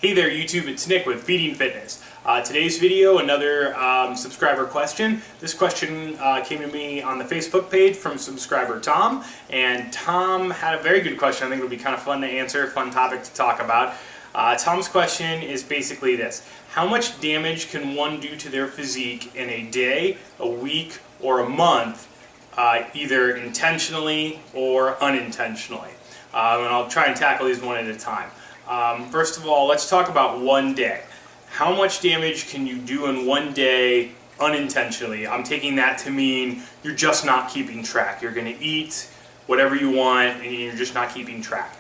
Hey there YouTube, it's Nick with Feeding Fitness. Today's video, another subscriber question. This question came to me on the Facebook page from subscriber Tom, and Tom had a very good question. I think it'll be kind of fun to answer, fun topic to talk about. Tom's question is basically this: how much damage can one do to their physique in a day, a week, or a month, either intentionally or unintentionally? And I'll try and tackle these one at a time. First of all, let's talk about one day. How much damage can you do in one day unintentionally? I'm taking that to mean you're just not keeping track. You're going to eat whatever you want and you're just not keeping track.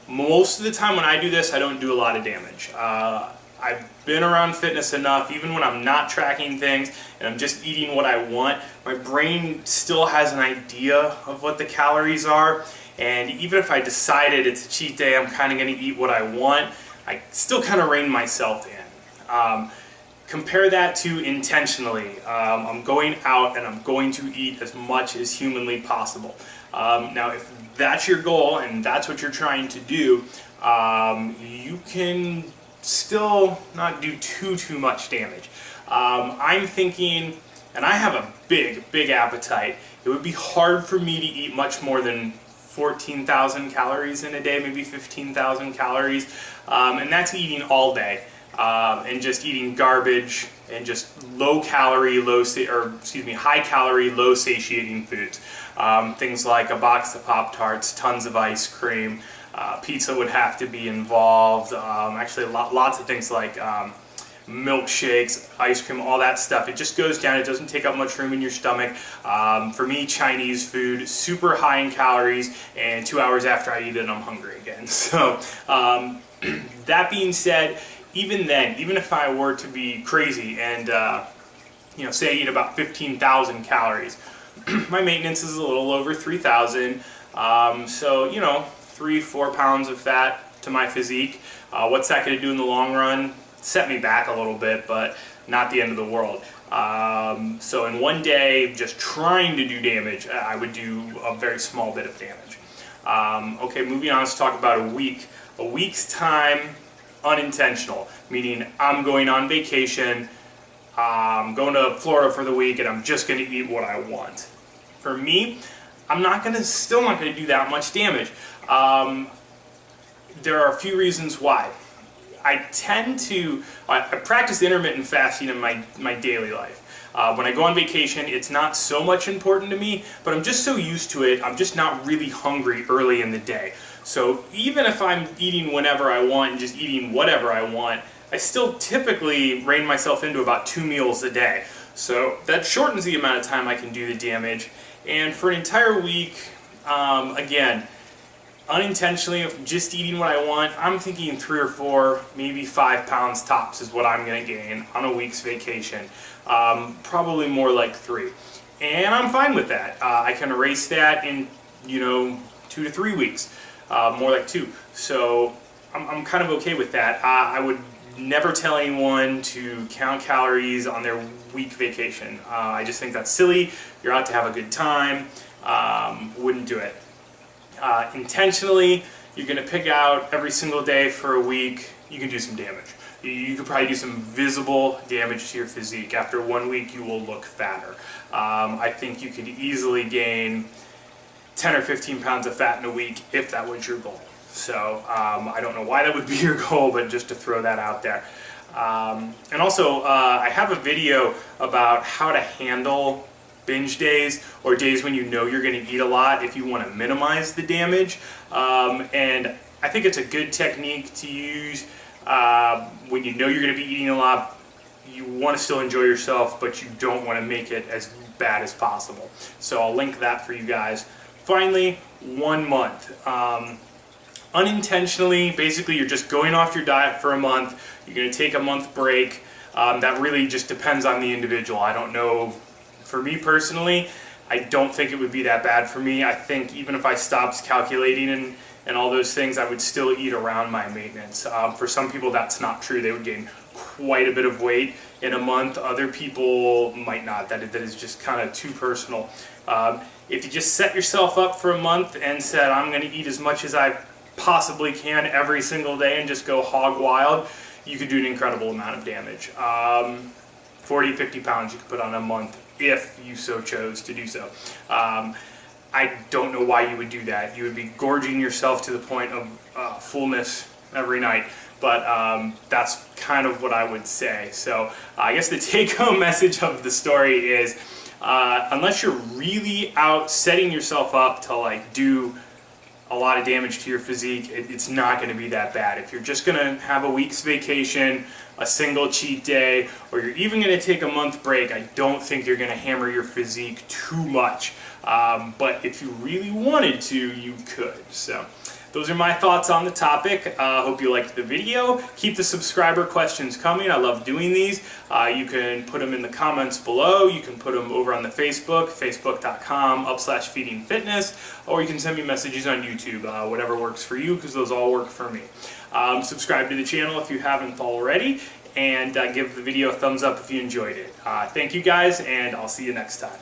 Most of the time when I do this, I don't do a lot of damage. I've been around fitness enough, even when I'm not tracking things and I'm just eating what I want, my brain still has an idea of what the calories are. And even if I decided it's a cheat day, I'm kind of going to eat what I want, I still kind of rein myself in. Compare that to intentionally. I'm going out and I'm going to eat as much as humanly possible. Now, if that's your goal and that's what you're trying to do, you can still not do too much damage. I'm thinking, and I have a big appetite, it would be hard for me to eat much more than 14,000 calories in a day, maybe 15,000 calories, and that's eating all day, and just eating garbage and just high calorie, low satiating foods. Things like a box of Pop-Tarts, tons of ice cream, pizza would have to be involved, actually lots of things like milkshakes, ice cream, all that stuff. It just goes down. It doesn't take up much room in your stomach. For me, Chinese food, super high in calories, and 2 hours after I eat it, I'm hungry again. So that being said, even then, even if I were to be crazy and say I eat about 15,000 calories, my maintenance is a little over 3,000. So 3-4 pounds of fat to my physique. What's that going to do in the long run? Set me back a little bit, but not the end of the world. So in one day, just trying to do damage, I would do a very small bit of damage. Okay, moving on, let's talk about a week. A week's time, unintentional, meaning I'm going on vacation, I'm going to Florida for the week, and I'm just going to eat what I want. For me, still not going to do that much damage. There are a few reasons why. I practice intermittent fasting in my daily life. When I go on vacation, it's not so much important to me, but I'm just so used to it, I'm just not really hungry early in the day. So even if I'm eating whenever I want and just eating whatever I want, I still typically rein myself into about 2 meals a day. So that shortens the amount of time I can do the damage. And for an entire week, again, unintentionally, if I'm just eating what I want, I'm thinking 3 or 4, maybe 5 pounds tops is what I'm going to gain on a week's vacation. Probably more like 3. And I'm fine with that. I can erase that in, 2 to 3 weeks. More like 2. So I'm kind of okay with that. I would never tell anyone to count calories on their week vacation. I just think that's silly. You're out to have a good time. Wouldn't do it. Intentionally, you're going to pick out every single day for a week, you can do some damage. You could probably do some visible damage to your physique. After 1 week, you will look fatter. I think you could easily gain 10 or 15 pounds of fat in a week if that was your goal. So I don't know why that would be your goal, but just to throw that out there. And also, I have a video about how to handle binge days or days when you know you're going to eat a lot if you want to minimize the damage. And I think it's a good technique to use when you know you're going to be eating a lot. You want to still enjoy yourself, but you don't want to make it as bad as possible. So I'll link that for you guys. Finally, 1 month. Unintentionally, basically you're just going off your diet for a month. You're going to take a month break. That really just depends on the individual. I don't know. For me personally, I don't think it would be that bad for me. I think even if I stopped calculating and all those things, I would still eat around my maintenance. For some people, that's not true. They would gain quite a bit of weight in a month. Other people might not. That is just kind of too personal. If you just set yourself up for a month and said, I'm going to eat as much as I possibly can every single day and just go hog wild, you could do an incredible amount of damage. 40, 50 pounds you could put on a month if you so chose to do so. I don't know why you would do that. You would be gorging yourself to the point of fullness every night. But that's kind of what I would say. So I guess the take-home message of the story is, unless you're really out setting yourself up to like do a lot of damage to your physique, it's not going to be that bad. If you're just going to have a week's vacation, a single cheat day, or you're even going to take a month break, I don't think you're going to hammer your physique too much. But if you really wanted to, you could. So those are my thoughts on the topic. Hope you liked the video. Keep the subscriber questions coming. I love doing these. You can put them in the comments below. You can put them over on the Facebook, facebook.com/feedingfitness, or you can send me messages on YouTube, whatever works for you, because those all work for me. Subscribe to the channel if you haven't already, and give the video a thumbs up if you enjoyed it. Thank you guys, and I'll see you next time.